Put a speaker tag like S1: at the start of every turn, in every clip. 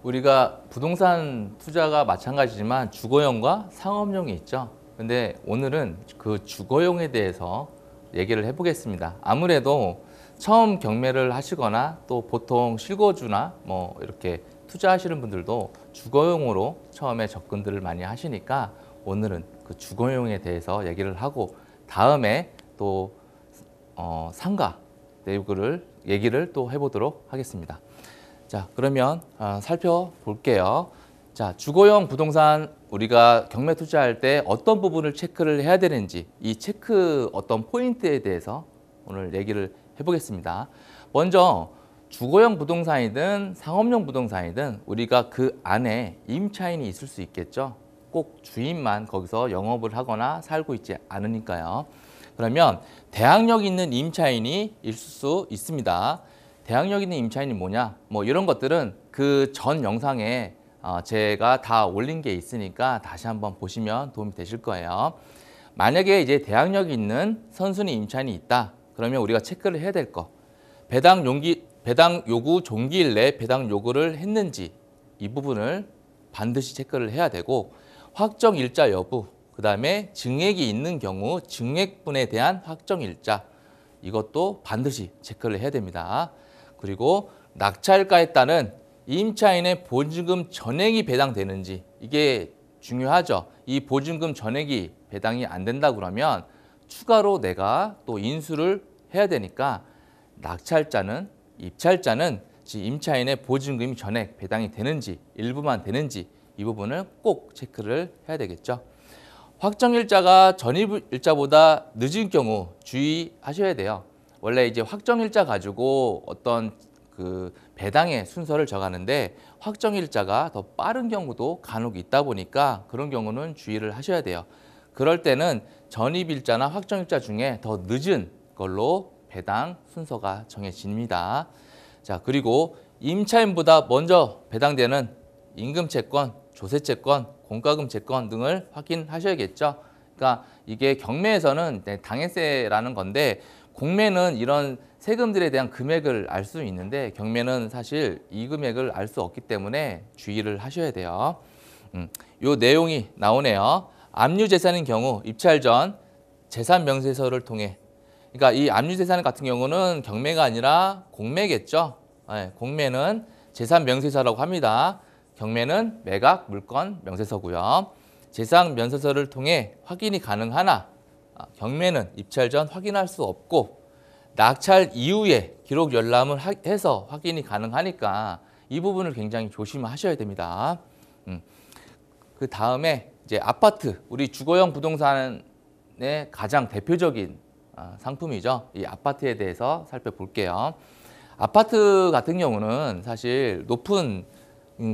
S1: 우리가 부동산 투자가 마찬가지지만 주거용과 상업용이 있죠. 근데 오늘은 그 주거용에 대해서 얘기를 해보겠습니다. 아무래도 처음 경매를 하시거나 또 보통 실거주나 뭐 이렇게 투자하시는 분들도 주거용으로 처음에 접근들을 많이 하시니까 오늘은 그 주거용에 대해서 얘기를 하고 다음에 또 상가 내용을 얘기를 또 해보도록 하겠습니다. 자, 그러면 살펴볼게요. 자, 주거용 부동산 우리가 경매 투자할 때 어떤 부분을 체크를 해야 되는지 이 체크 어떤 포인트에 대해서 오늘 얘기를 해보겠습니다. 먼저 주거용 부동산이든 상업용 부동산이든 우리가 그 안에 임차인이 있을 수 있겠죠. 꼭 주인만 거기서 영업을 하거나 살고 있지 않으니까요. 그러면 대항력 있는 임차인이 있을 수 있습니다. 대항력 있는 임차인이 뭐냐? 뭐 이런 것들은 그 전 영상에 제가 다 올린 게 있으니까 다시 한번 보시면 도움이 되실 거예요. 만약에 이제 대항력 있는 선순위 임차인이 있다. 그러면 우리가 체크를 해야 될 거. 배당 요구 종기일 내 배당 요구를 했는지 이 부분을 반드시 체크를 해야 되고 확정 일자 여부, 그다음에 증액이 있는 경우 증액분에 대한 확정 일자 이것도 반드시 체크를 해야 됩니다. 그리고 낙찰가에 따른 임차인의 보증금 전액이 배당되는지 이게 중요하죠. 이 보증금 전액이 배당이 안 된다 그러면 추가로 내가 또 인수를 해야 되니까 낙찰자는 입찰자는 임차인의 보증금이 전액 배당이 되는지 일부만 되는지 이 부분을 꼭 체크를 해야 되겠죠. 확정일자가 전입일자보다 늦은 경우 주의하셔야 돼요. 원래 이제 확정일자 가지고 어떤 그 배당의 순서를 정하는데 확정일자가 더 빠른 경우도 간혹 있다 보니까 그런 경우는 주의를 하셔야 돼요. 그럴 때는 전입일자나 확정일자 중에 더 늦은 걸로 배당 순서가 정해집니다. 자, 그리고 임차인보다 먼저 배당되는 임금채권, 조세채권, 공과금채권 등을 확인하셔야겠죠. 그러니까 이게 경매에서는 당해세라는 건데 공매는 이런 세금들에 대한 금액을 알 수 있는데 경매는 사실 이 금액을 알 수 없기 때문에 주의를 하셔야 돼요. 요 내용이 나오네요. 압류재산인 경우 입찰 전 재산명세서를 통해 그러니까 이 압류재산 같은 경우는 경매가 아니라 공매겠죠. 네, 공매는 재산명세서라고 합니다. 경매는 매각 물건 명세서고요. 재산명세서를 통해 확인이 가능하나 경매는 입찰 전 확인할 수 없고 낙찰 이후에 기록 열람을 해서 확인이 가능하니까 이 부분을 굉장히 조심하셔야 됩니다. 그 다음에 이제 아파트, 우리 주거용 부동산의 가장 대표적인 상품이죠. 이 아파트에 대해서 살펴볼게요. 아파트 같은 경우는 사실 높은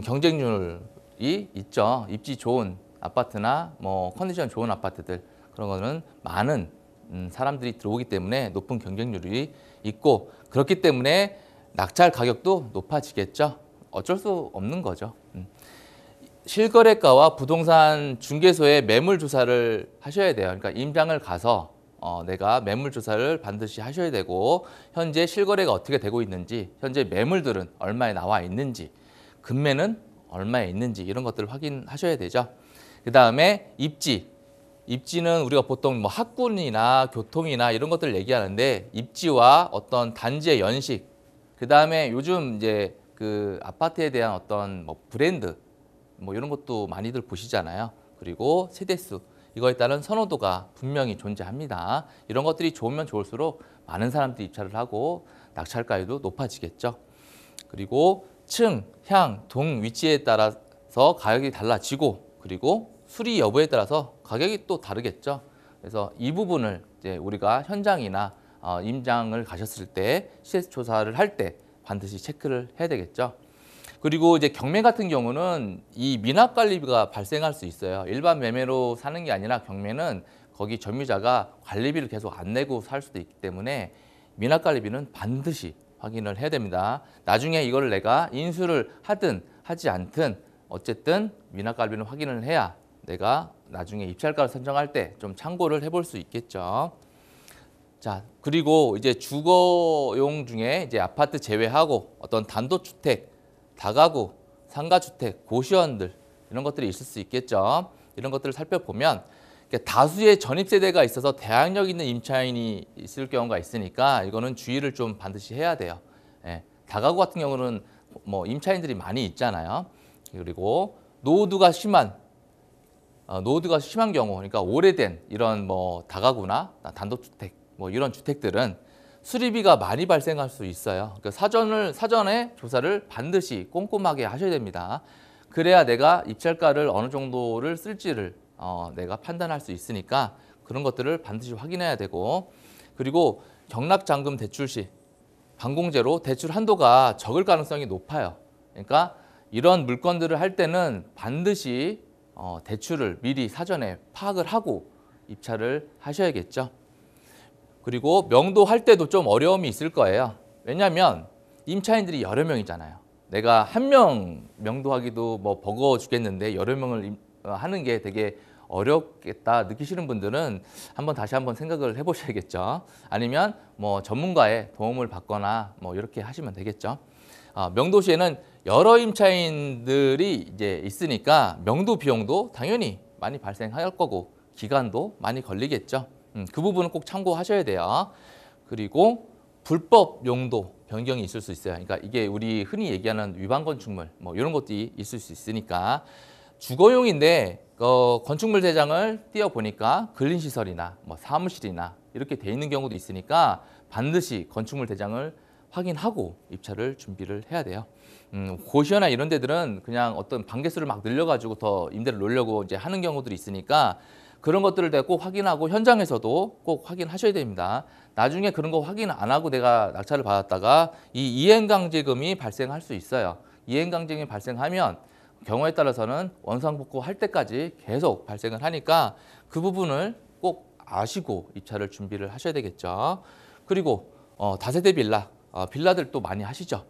S1: 경쟁률이 있죠. 입지 좋은 아파트나 뭐 컨디션 좋은 아파트들 그런 거는 많은 사람들이 들어오기 때문에 높은 경쟁률이 있고 그렇기 때문에 낙찰 가격도 높아지겠죠. 어쩔 수 없는 거죠. 실거래가와 부동산 중개소에 매물 조사를 하셔야 돼요. 그러니까 임장을 가서 내가 매물 조사를 반드시 하셔야 되고 현재 실거래가 어떻게 되고 있는지 현재 매물들은 얼마에 나와 있는지 금매는 얼마에 있는지 이런 것들을 확인하셔야 되죠. 그 다음에 입지는 우리가 보통 뭐 학군이나 교통이나 이런 것들을 얘기하는데 입지와 어떤 단지의 연식, 그 다음에 요즘 이제 그 아파트에 대한 어떤 뭐 브랜드 뭐 이런 것도 많이들 보시잖아요. 그리고 세대수 이거에 따른 선호도가 분명히 존재합니다. 이런 것들이 좋으면 좋을수록 많은 사람들이 입찰을 하고 낙찰가율도 높아지겠죠. 그리고 층, 향, 동 위치에 따라서 가격이 달라지고 그리고 수리 여부에 따라서 가격이 또 다르겠죠. 그래서 이 부분을 이제 우리가 현장이나 임장을 가셨을 때 시세 조사를 할 때 반드시 체크를 해야 되겠죠. 그리고 이제 경매 같은 경우는 이 미납관리비가 발생할 수 있어요. 일반 매매로 사는 게 아니라 경매는 거기 점유자가 관리비를 계속 안 내고 살 수도 있기 때문에 미납관리비는 반드시 확인을 해야 됩니다. 나중에 이걸 내가 인수를 하든 하지 않든 어쨌든 미납관리비는 확인을 해야 내가 나중에 입찰가를 선정할 때 좀 참고를 해볼 수 있겠죠. 자, 그리고 이제 주거용 중에 이제 아파트 제외하고 어떤 단독주택, 다가구, 상가주택, 고시원들 이런 것들이 있을 수 있겠죠. 이런 것들을 살펴보면 다수의 전입세대가 있어서 대항력 있는 임차인이 있을 경우가 있으니까 이거는 주의를 좀 반드시 해야 돼요. 예, 다가구 같은 경우는 뭐 임차인들이 많이 있잖아요. 그리고 노후가 심한 경우, 그러니까 오래된 이런 뭐 다가구나 단독주택 뭐 이런 주택들은 수리비가 많이 발생할 수 있어요. 그러니까 사전에 조사를 반드시 꼼꼼하게 하셔야 됩니다. 그래야 내가 입찰가를 어느 정도를 쓸지를 내가 판단할 수 있으니까 그런 것들을 반드시 확인해야 되고, 그리고 경락잔금 대출 시 반공제로 대출 한도가 적을 가능성이 높아요. 그러니까 이런 물건들을 할 때는 반드시 대출을 미리 사전에 파악을 하고 입찰을 하셔야겠죠. 그리고 명도할 때도 좀 어려움이 있을 거예요. 왜냐하면 임차인들이 여러 명이잖아요. 내가 한 명 명도하기도 뭐 버거워 죽겠는데 여러 명을 하는 게 되게 어렵겠다 느끼시는 분들은 다시 한번 생각을 해보셔야겠죠. 아니면 뭐 전문가의 도움을 받거나 뭐 이렇게 하시면 되겠죠. 명도 시에는 여러 임차인들이 이제 있으니까 명도 비용도 당연히 많이 발생할 거고 기간도 많이 걸리겠죠. 그 부분은 꼭 참고하셔야 돼요. 그리고 불법 용도 변경이 있을 수 있어요. 그러니까 이게 우리 흔히 얘기하는 위반 건축물 뭐 이런 것들이 있을 수 있으니까 주거용인데 건축물 대장을 띄워 보니까 근린시설이나 뭐 사무실이나 이렇게 돼 있는 경우도 있으니까 반드시 건축물 대장을 확인하고 입찰을 준비를 해야 돼요. 고시원이나 이런 데들은 그냥 어떤 방개수를 막 늘려가지고 더 임대를 놓으려고 이제 하는 경우들이 있으니까 그런 것들을 내가 꼭 확인하고 현장에서도 꼭 확인하셔야 됩니다. 나중에 그런 거 확인 안 하고 내가 낙찰을 받았다가 이 이행강제금이 발생할 수 있어요. 이행강제금이 발생하면 경우에 따라서는 원상복구 할 때까지 계속 발생을 하니까 그 부분을 꼭 아시고 입찰을 준비를 하셔야 되겠죠. 그리고 다세대 빌라, 빌라들 또 많이 하시죠.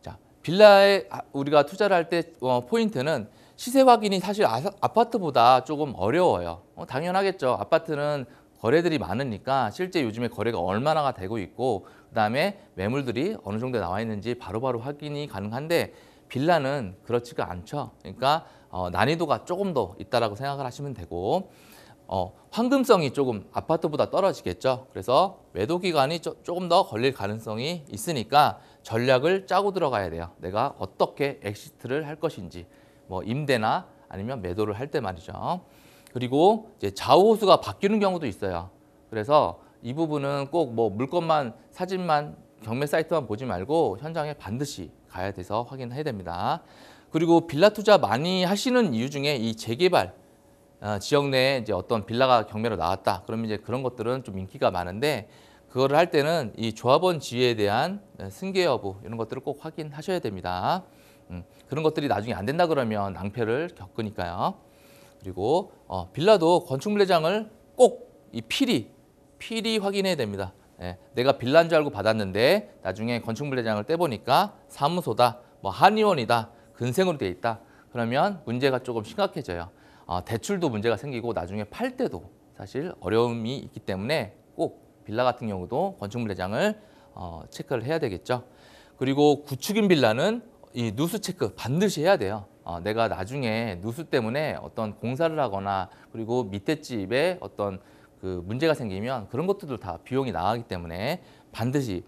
S1: 자, 빌라에 우리가 투자를 할 때 포인트는 시세 확인이 사실 아파트보다 조금 어려워요. 당연하겠죠. 아파트는 거래들이 많으니까 실제 요즘에 거래가 얼마나 되고 있고 그다음에 매물들이 어느 정도 나와 있는지 바로바로 확인이 가능한데 빌라는 그렇지가 않죠. 그러니까 난이도가 조금 더 있다라고 생각을 하시면 되고 황금성이 조금 아파트보다 떨어지겠죠. 그래서 매도 기간이 조금 더 걸릴 가능성이 있으니까 전략을 짜고 들어가야 돼요. 내가 어떻게 엑시트를 할 것인지, 뭐 임대나 아니면 매도를 할 때 말이죠. 그리고 이제 좌우 호수가 바뀌는 경우도 있어요. 그래서 이 부분은 꼭 뭐 물건만 사진만 경매 사이트만 보지 말고 현장에 반드시 가야 돼서 확인해야 됩니다. 그리고 빌라 투자 많이 하시는 이유 중에 이 재개발 지역 내에 이제 어떤 빌라가 경매로 나왔다. 그러면 이제 그런 것들은 좀 인기가 많은데 그거를 할 때는 이 조합원 지위에 대한 승계 여부 이런 것들을 꼭 확인하셔야 됩니다. 그런 것들이 나중에 안 된다 그러면 낭패를 겪으니까요. 그리고 빌라도 건축물 대장을 꼭 이 필히 확인해야 됩니다. 내가 빌라인 줄 알고 받았는데 나중에 건축물 대장을 떼보니까 사무소다, 뭐 한의원이다, 근생으로 돼 있다. 그러면 문제가 조금 심각해져요. 대출도 문제가 생기고 나중에 팔 때도 사실 어려움이 있기 때문에 꼭 빌라 같은 경우도 건축물 대장을 체크를 해야 되겠죠. 그리고 구축인 빌라는 이 누수 체크 반드시 해야 돼요. 내가 나중에 누수 때문에 어떤 공사를 하거나 그리고 밑에 집에 어떤 그 문제가 생기면 그런 것들도 다 비용이 나가기 때문에 반드시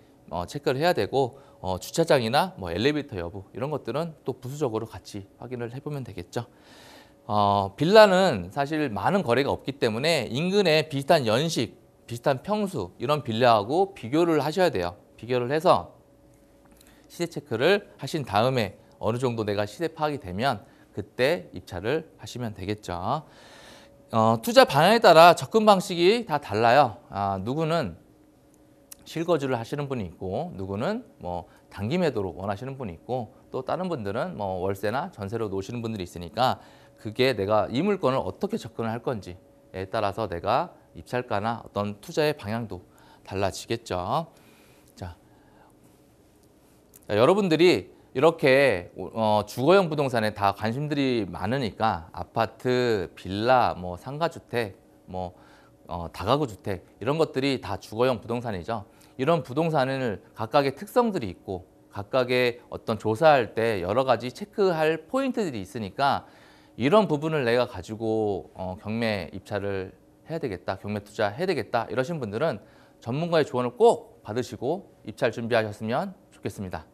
S1: 체크를 해야 되고 주차장이나 뭐 엘리베이터 여부 이런 것들은 또 부수적으로 같이 확인을 해보면 되겠죠. 빌라는 사실 많은 거래가 없기 때문에 인근에 비슷한 연식, 비슷한 평수 이런 빌라하고 비교를 하셔야 돼요. 비교를 해서 시세 체크를 하신 다음에 어느 정도 내가 시세 파악이 되면 그때 입찰을 하시면 되겠죠. 투자 방향에 따라 접근 방식이 다 달라요. 누구는 실거주를 하시는 분이 있고 누구는 뭐 단기 매도로 원하시는 분이 있고 또 다른 분들은 뭐 월세나 전세로 놓으시는 분들이 있으니까 그게 내가 이 물건을 어떻게 접근을 할 건지에 따라서 내가 입찰가나 어떤 투자의 방향도 달라지겠죠. 자, 여러분들이 이렇게 주거용 부동산에 다 관심들이 많으니까 아파트, 빌라, 뭐 상가주택, 뭐 다가구 주택 이런 것들이 다 주거용 부동산이죠. 이런 부동산을 각각의 특성들이 있고 각각의 어떤 조사할 때 여러 가지 체크할 포인트들이 있으니까 이런 부분을 내가 가지고 경매 입찰을 해야 되겠다, 경매 투자 해야 되겠다 이러신 분들은 전문가의 조언을 꼭 받으시고 입찰 준비하셨으면 좋겠습니다.